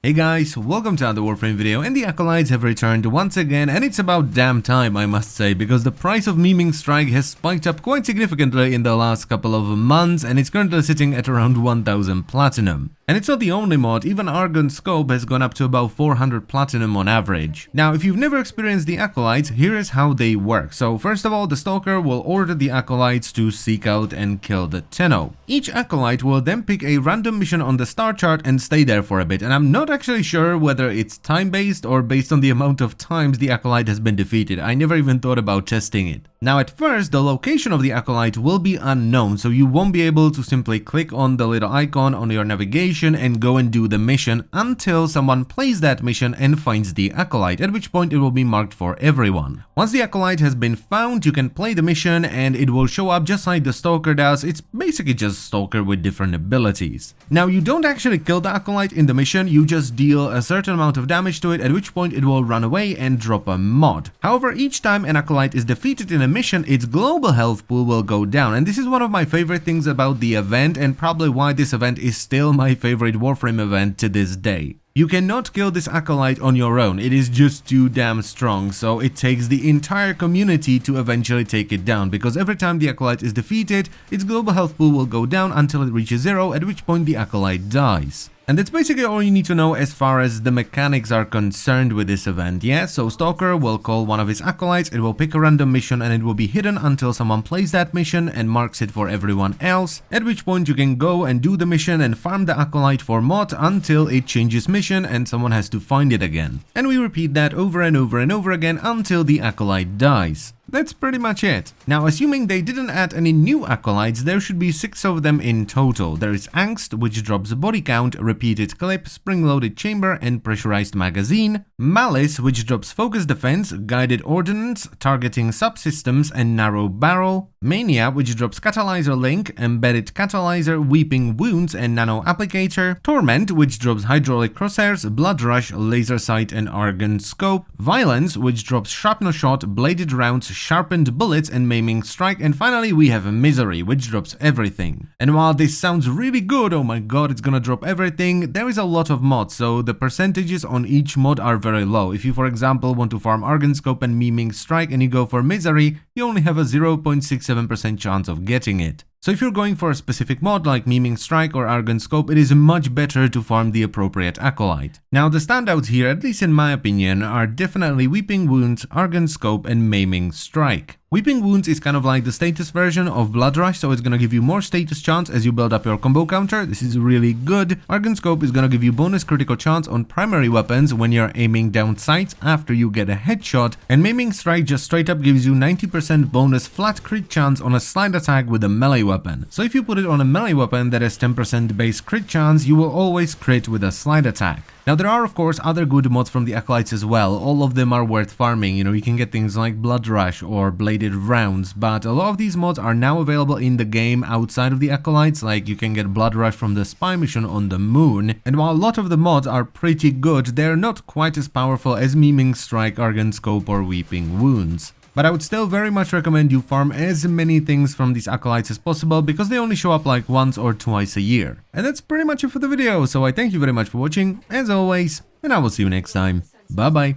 Hey guys, welcome to another Warframe video, and the Acolytes have returned once again, and it's about damn time, I must say, because the price of Memeing Strike has spiked up quite significantly in the last couple of months, and it's currently sitting at around 1000 platinum. And it's not the only mod, even Argon Scope has gone up to about 400 platinum on average. Now, if you've never experienced the Acolytes, here is how they work. So first of all, the Stalker will order the Acolytes to seek out and kill the Tenno. Each Acolyte will then pick a random mission on the star chart and stay there for a bit, and I'm not actually sure whether it's time-based or based on the amount of times the Acolyte has been defeated. I never even thought about testing it. Now at first, the location of the Acolyte will be unknown, so you won't be able to simply click on the little icon on your navigation and go and do the mission until someone plays that mission and finds the Acolyte, at which point it will be marked for everyone. Once the Acolyte has been found, you can play the mission and it will show up just like the Stalker does. It's basically just Stalker with different abilities. Now you don't actually kill the Acolyte in the mission, you just deal a certain amount of damage to it, at which point it will run away and drop a mod. However, each time an Acolyte is defeated in a mission, its global health pool will go down, and this is one of my favorite things about the event, and probably why this event is still my favorite Warframe event to this day. You cannot kill this Acolyte on your own, it is just too damn strong, so it takes the entire community to eventually take it down, because every time the Acolyte is defeated, its global health pool will go down until it reaches 0, at which point the Acolyte dies. And that's basically all you need to know as far as the mechanics are concerned with this event, yeah? So Stalker will call one of his Acolytes, it will pick a random mission and it will be hidden until someone plays that mission and marks it for everyone else, at which point you can go and do the mission and farm the Acolyte for mod until it changes mission and someone has to find it again. And we repeat that over and over and over again until the Acolyte dies. That's pretty much it. Now, assuming they didn't add any new Acolytes, there should be 6 of them in total. There is Angst, which drops body count, repeated clip, spring-loaded chamber, and pressurized magazine. Malice, which drops focus defense, guided ordnance, targeting subsystems, and narrow barrel. Mania, which drops catalyzer link, embedded catalyzer, weeping wounds, and nano-applicator. Torment, which drops hydraulic crosshairs, blood rush, laser sight, and argon scope. Violence, which drops shrapnel shot, bladed rounds, sharpened bullets, and maiming strike. And finally we have Misery, which drops everything. And while this sounds really good, oh my god, it's gonna drop everything, there is a lot of mods, so the percentages on each mod are very low. If you, for example, want to farm Argon Scope and Memeing Strike and you go for Misery, you only have a 0.67% chance of getting it. So if you're going for a specific mod like Memeing Strike or Argon Scope, it is much better to farm the appropriate Acolyte. Now the standouts here, at least in my opinion, are definitely Weeping Wounds, Argon Scope, and Maiming Strike. Weeping Wounds is kind of like the status version of Blood Rush, so it's gonna give you more status chance as you build up your combo counter. This is really good. Argon Scope is gonna give you bonus critical chance on primary weapons when you're aiming down sights after you get a headshot, and Maiming Strike just straight up gives you 90% bonus flat crit chance on a slide attack with a melee weapon. So if you put it on a melee weapon that has 10% base crit chance, you will always crit with a slide attack. Now there are of course other good mods from the Acolytes as well, all of them are worth farming, you can get things like Blood Rush or Bladed Rounds, but a lot of these mods are now available in the game outside of the Acolytes, like you can get Blood Rush from the spy mission on the moon, and while a lot of the mods are pretty good, they're not quite as powerful as Memeing Strike, Argon Scope, or Weeping Wounds. But I would still very much recommend you farm as many things from these Acolytes as possible, because they only show up like once or twice a year. And that's pretty much it for the video, so I thank you very much for watching, as always, and I will see you next time. Bye bye.